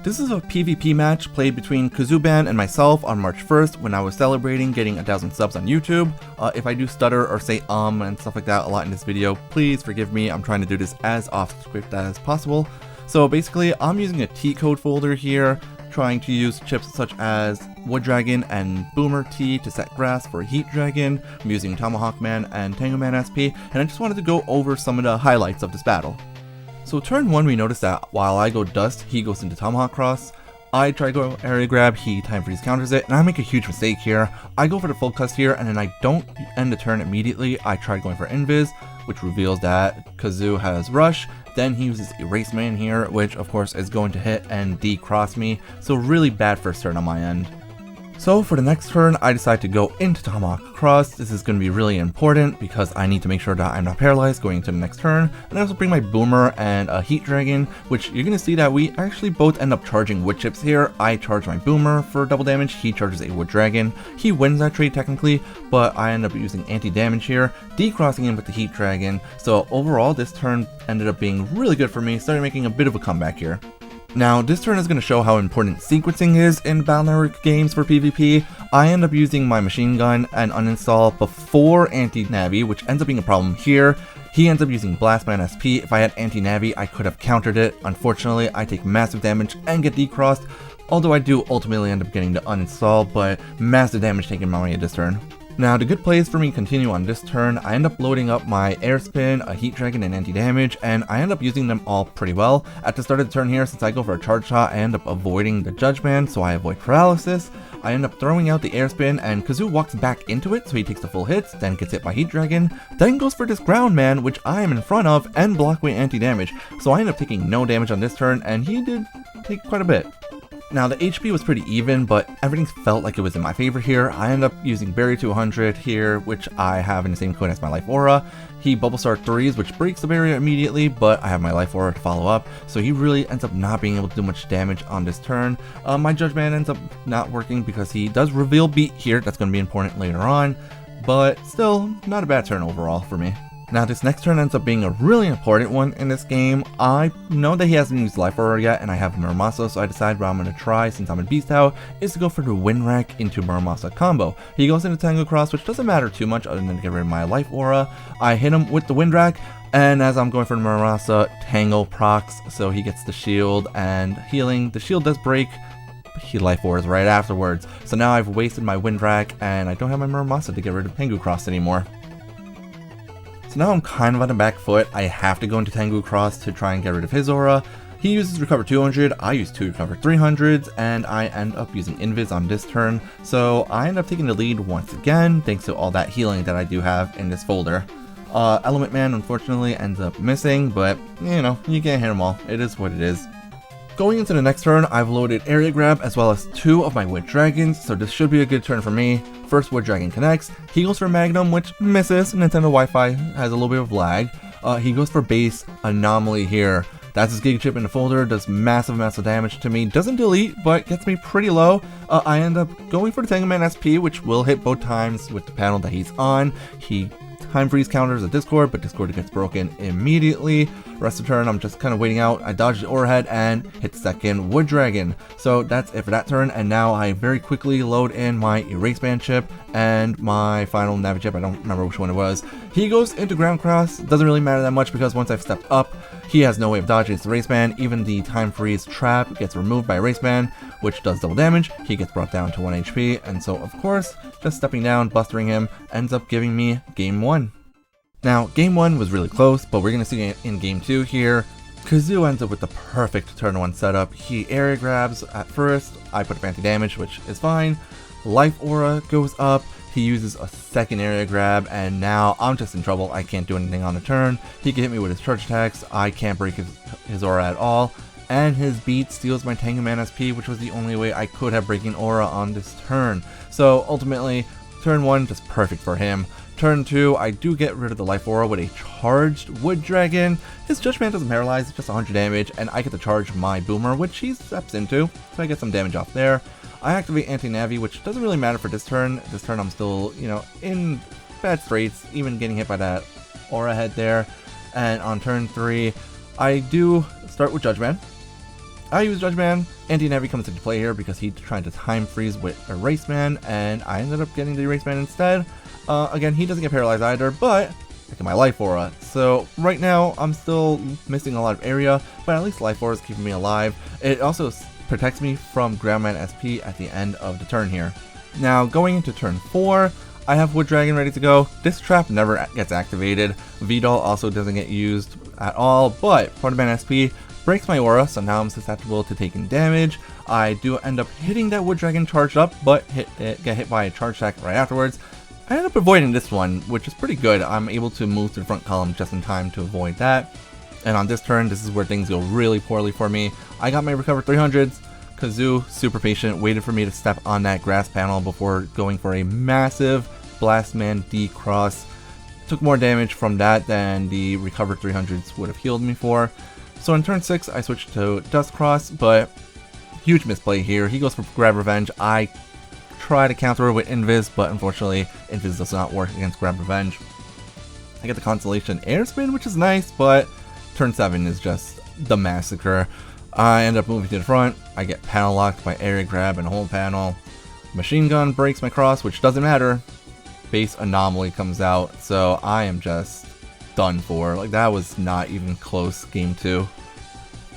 This is a PvP match played between Kazooban and myself on March 1st when I was celebrating getting 1,000 subs on YouTube. If I do stutter or say and stuff like that a lot in this video, please forgive me. I'm trying to do this as off script as possible. So basically, I'm using a T code folder here, trying to use chips such as Wood Dragon and Boomer T to set grass for Heat Dragon. I'm using Tomahawk Man and Tango Man SP, and I just wanted to go over some of the highlights of this battle. So turn 1, we notice that while I go Dust, he goes into Tomahawk Cross. I try to go area grab, he time freeze counters it, and I make a huge mistake here. I go for the full cust here, and then I don't end the turn immediately. I try going for Invis, which reveals that Kazoo has Rush. Then he uses Erase Man here, which of course is going to hit and decross me, so really bad first turn on my end. So for the next turn, I decide to go into Tomahawk Cross. This is going to be really important because I need to make sure that I'm not paralyzed going into the next turn. And I also bring my Boomer and a Heat Dragon, which you're going to see that we actually both end up charging wood chips here. I charge my Boomer for double damage, he charges a Wood Dragon. He wins that trade technically, but I end up using anti-damage here, decrossing him with the Heat Dragon. So overall, this turn ended up being really good for me, started making a bit of a comeback here. Now, this turn is going to show how important sequencing is in Battle Network games for PvP. I end up using my machine gun and uninstall before anti-navi, which ends up being a problem here. He ends up using Blastman SP. If I had anti-navi, I could have countered it. Unfortunately, I take massive damage and get decrossed, although I do ultimately end up getting the uninstall, but massive damage taken by me at this turn. Now, the good plays for me continue on this turn. I end up loading up my Air Spin, a Heat Dragon, and anti-damage, and I end up using them all pretty well. At the start of the turn here, since I go for a charge shot, I end up avoiding the Judge Man, so I avoid paralysis. I end up throwing out the Air Spin, and Kazoo walks back into it, so he takes the full hits, then gets hit by Heat Dragon, then goes for this Ground Man, which I am in front of, and block away anti-damage. So I end up taking no damage on this turn, and he did take quite a bit. Now, the HP was pretty even, but everything felt like it was in my favor here. I end up using Barrier 200 here, which I have in the same code as my Life Aura. He Bubble Star 3s, which breaks the barrier immediately, but I have my Life Aura to follow up, so he really ends up not being able to do much damage on this turn. My Judge Man ends up not working because he does reveal Beat here. That's going to be important later on, but still, not a bad turn overall for me. Now, this next turn ends up being a really important one in this game. I know that he hasn't used Life Aura yet, and I have Muramasa, so I decide what I'm going to try, since I'm in Beast Out, is to go for the Wind Rack into Muramasa combo. He goes into Tango Cross, which doesn't matter too much other than to get rid of my Life Aura. I hit him with the Wind Rack, and as I'm going for the Muramasa, Tango procs, so he gets the shield and healing. The shield does break, but he Life Auras right afterwards. So now I've wasted my Wind Rack, and I don't have my Muramasa to get rid of Tango Cross anymore. So now I'm kind of on the back foot. I have to go into Tengu Cross to try and get rid of his aura. He uses Recover 200, I use 2 Recover 300s, and I end up using Invis on this turn. So I end up taking the lead once again, thanks to all that healing that I do have in this folder. Element Man unfortunately ends up missing, but you know, you can't hit them all. It is what it is. Going into the next turn, I've loaded Area Grab as well as 2 of my Wood Dragons, so this should be a good turn for me. First Wood Dragon connects, he goes for Magnum, which misses. Nintendo Wi-Fi has a little bit of lag. He goes for Base Anomaly here. That's his Giga Chip in the folder, does massive damage to me. Doesn't delete, but gets me pretty low. I end up going for the Tango Man SP, which will hit both times with the panel that he's on. He time freeze counters a Discord, but Discord gets broken immediately. Rest of the turn, I'm just kind of waiting out. I dodge the Aura Head and hit second Wood Dragon. So that's it for that turn, and now I very quickly load in my Erase Man chip and my final Navi chip. I don't remember which one it was. He goes into Ground Cross. Doesn't really matter that much because once I've stepped up, he has no way of dodging his Erase Man. Even the time freeze trap gets removed by Erase Man, which does double damage. He gets brought down to 1 HP, and so of course, just stepping down, bustering him, ends up giving me game 1. Now, game 1 was really close, but we're going to see it in game 2 here. Kazoo ends up with the perfect turn 1 setup. He area grabs at first, I put up anti-damage, which is fine. Life Aura goes up, he uses a second area grab, and now I'm just in trouble. I can't do anything on the turn. He can hit me with his charge attacks, I can't break his aura at all. And his Beat steals my Tango Man SP, which was the only way I could have breaking aura on this turn. So ultimately, turn 1 just perfect for him. Turn 2, I do get rid of the Life Aura with a charged Wood Dragon. His Judge Man doesn't paralyze, it's just 100 damage, and I get to charge my Boomer, which he steps into, so I get some damage off there. I activate Anti-Navi, which doesn't really matter for this turn. This turn I'm still, you know, in bad straits, even getting hit by that Aura Head there. And on turn 3, I do start with Judge Man. I use Judgman. Anti-Navi comes into play here because he tried to time freeze with Erase Man, and I ended up getting the Erase Man instead. Again, he doesn't get paralyzed either, but I get my Life Aura. So right now, I'm still missing a lot of area, but at least Life Aura is keeping me alive. It also protects me from Groundman SP at the end of the turn here. Now, going into turn 4, I have Wood Dragon ready to go. This trap never gets activated. VDOL also doesn't get used at all, but ProtoDemn SP breaks my aura, so now I'm susceptible to taking damage. I do end up hitting that Wood Dragon charged up, but get hit by a charge attack right afterwards. I end up avoiding this one, which is pretty good. I'm able to move to the front column just in time to avoid that. And on this turn, this is where things go really poorly for me. I got my Recover 300s. Kazoo, super patient, waited for me to step on that grass panel before going for a massive Blastman D-Cross. Took more damage from that than the Recover 300s would have healed me for. So in turn 6, I switched to Dust Cross, but huge misplay here. He goes for Grab Revenge. I try to counter it with Invis, but unfortunately, Invis does not work against Grab Revenge. I get the Constellation Air Spin, which is nice, but turn 7 is just the massacre. I end up moving to the front. I get panel locked by Area Grab and Hold Panel. Machine Gun breaks my cross, which doesn't matter. Base Anomaly comes out, so I am just done for. Like, that was not even close, game 2.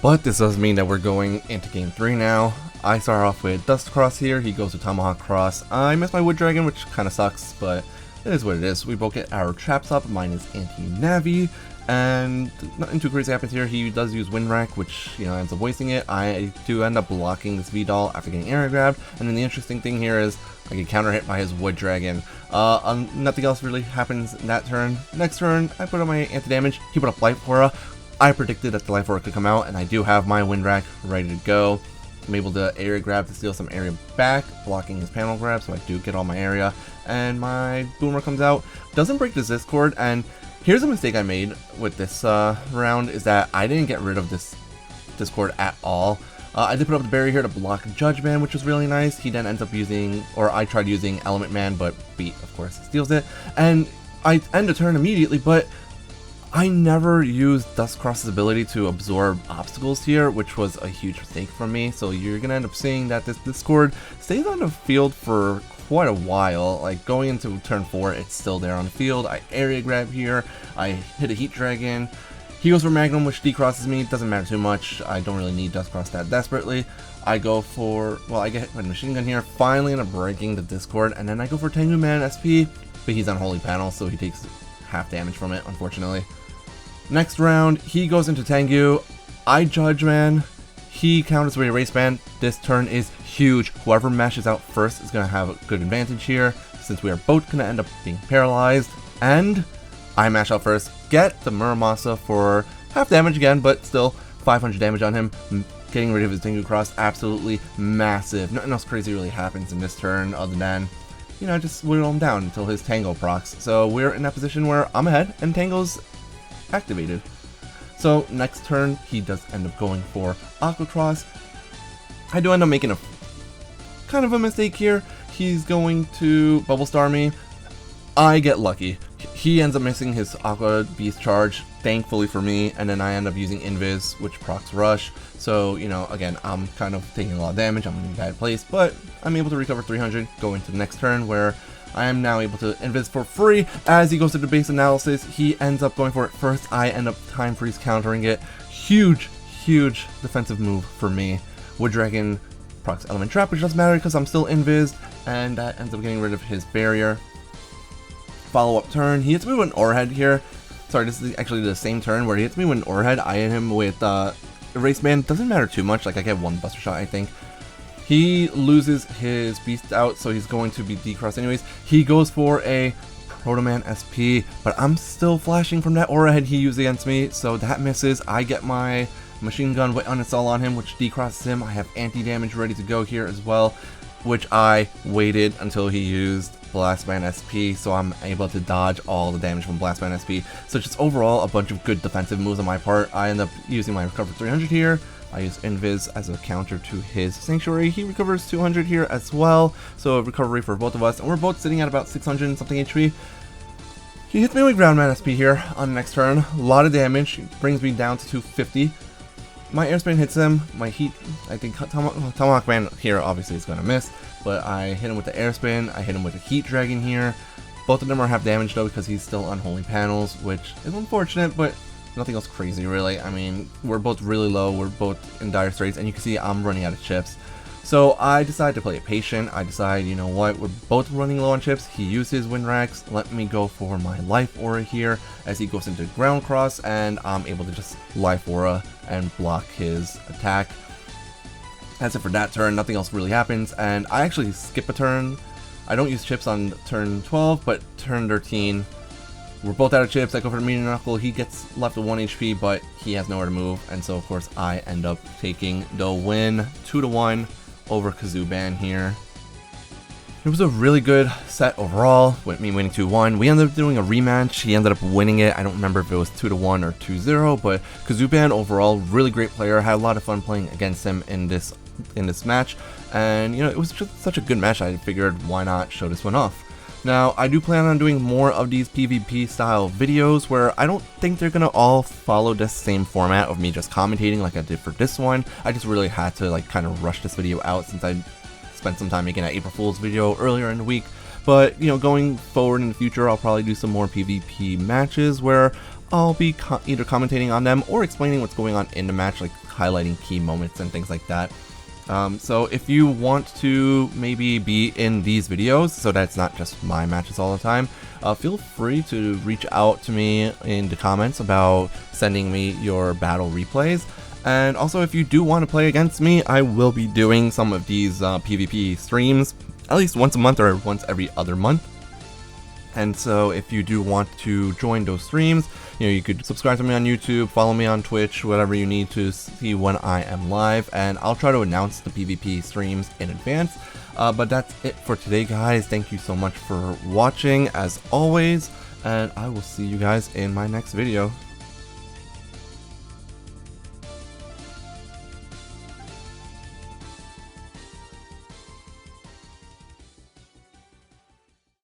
But this does mean that we're going into game 3 now. I start off with Dust Cross here, he goes to Tomahawk Cross. I miss my Wood Dragon, which kind of sucks, but it is what it is. We both get our traps up, mine is Anti-Navi, and nothing too crazy happens here. He does use Wind Rack, which, you know, ends up wasting it. I do end up blocking this VDOL after getting area grabbed, and then the interesting thing here is I get counter hit by his Wood Dragon. Nothing else really happens in that turn. Next turn, I put up my anti-damage, he put up Life Aura. I predicted that the Life Aura could come out, and I do have my Wind Rack ready to go. I'm able to area grab to steal some area back, blocking his panel grab, so I do get all my area. And my Boomer comes out, doesn't break this Discord, and here's a mistake I made with this round, is that I didn't get rid of this Discord at all. I did put up the barrier here to block Judge Man, which was really nice. He then ends up using, or I tried using Element Man, but Beat, of course, steals it. And I end the turn immediately, but I never used Dust Cross's ability to absorb obstacles here, which was a huge mistake from me. So you're going to end up seeing that this Discord stays on the field for quite a while. Like, going into turn 4, it's still there on the field. I area grab here, I hit a Heat Dragon. He goes for Magnum, which decrosses me. It doesn't matter too much. I don't really need Dust Cross that desperately. I go for, well, I get hit with a Machine Gun here. Finally end up breaking the Discord, and then I go for Tengu Man SP, but he's on Holy Panel, so he takes half damage from it, unfortunately. Next round, he goes into Tengu. I Judge Man. He counters with Erase Man. This turn is huge. Whoever mashes out first is going to have a good advantage here, since we are both going to end up being paralyzed. And I mash out first, get the Muramasa for half damage again, but still 500 damage on him. Getting rid of his Tengu Cross, absolutely massive. Nothing else crazy really happens in this turn other than, you know, just whittle him down until his Tango procs. So we're in that position where I'm ahead and Tango's activated. So next turn, he does end up going for Aqua Cross. I do end up making a kind of a mistake here. He's going to Bubble Star me. I get lucky. He ends up missing his Aqua Beast charge, thankfully for me, and then I end up using Invis, which procs Rush. So, you know, again, I'm kind of taking a lot of damage. I'm in a bad place, but I'm able to recover 300, go into the next turn where I am now able to Invis for free. As he goes to the base analysis, he ends up going for it first. I end up time freeze countering it. Huge, huge defensive move for me. Wood Dragon procs Element Trap, which doesn't matter because I'm still Invis, and that ends up getting rid of his barrier. Follow-up turn, he hits me with an Orehead here. Sorry, this is actually the same turn where he hits me with an Orehead. I hit him with Erase Man. Doesn't matter too much, like I get one Buster Shot, I think. He loses his Beast out, so he's going to be decrossed anyways. He goes for a ProtoDemn SP, but I'm still flashing from that Aura Head he used against me, so that misses. I get my Machine Gun with Uninstall on him, which decrosses him. I have anti-damage ready to go here as well, which I waited until he used Blastman SP, so I'm able to dodge all the damage from Blastman SP. So just overall, a bunch of good defensive moves on my part. I end up using my Recover 300 here. I use Invis as a counter to his Sanctuary. He recovers 200 here as well, so a recovery for both of us, and we're both sitting at about 600 and something HP. He hits me with Groundman SP here on the next turn. A lot of damage, brings me down to 250. my Airspin hits him, my Heat, I think Tomahawk Man here obviously is going to miss, but I hit him with the Airspin, I hit him with the Heat Dragon here. Both of them are half damage though because he's still on Holy Panels, which is unfortunate, but nothing else crazy really. I mean, we're both really low, we're both in dire straits, and you can see I'm running out of chips. So I decided to play it patient. I decided, you know what, we're both running low on chips. He used his Wind Racks. Let me go for my Life Aura here as he goes into Ground Cross, and I'm able to just Life Aura and block his attack. That's it for that turn. Nothing else really happens, and I actually skip a turn. I don't use chips on turn 12, but turn 13, we're both out of chips. I go for the Meteor Knuckle. He gets left with 1 HP, but he has nowhere to move, and so of course I end up taking the win 2-1 over Kazooban here. It was a really good set overall, with me winning 2-1. We ended up doing a rematch. He ended up winning it. I don't remember if it was 2-1 or 2-0, but Kazooban overall, really great player. Had a lot of fun playing against him in this match, and you know, it was just such a good match. I figured why not show this one off. Now, I do plan on doing more of these PvP style videos where I don't think they're gonna all follow this same format of me just commentating like I did for this one. I just really had to like kind of rush this video out since I spent some time making that April Fool's video earlier in the week. But you know, going forward in the future, I'll probably do some more PvP matches where I'll be either commentating on them or explaining what's going on in the match, like highlighting key moments and things like that. So if you want to maybe be in these videos so that's not just my matches all the time, feel free to reach out to me in the comments about sending me your battle replays. And also, if you do want to play against me, I will be doing some of these PvP streams at least once a month or once every other month. And so if you do want to join those streams, you know, you could subscribe to me on YouTube, follow me on Twitch, whatever you need to see when I am live, and I'll try to announce the PvP streams in advance. But that's it for today, guys. Thank you so much for watching, as always, and I will see you guys in my next video.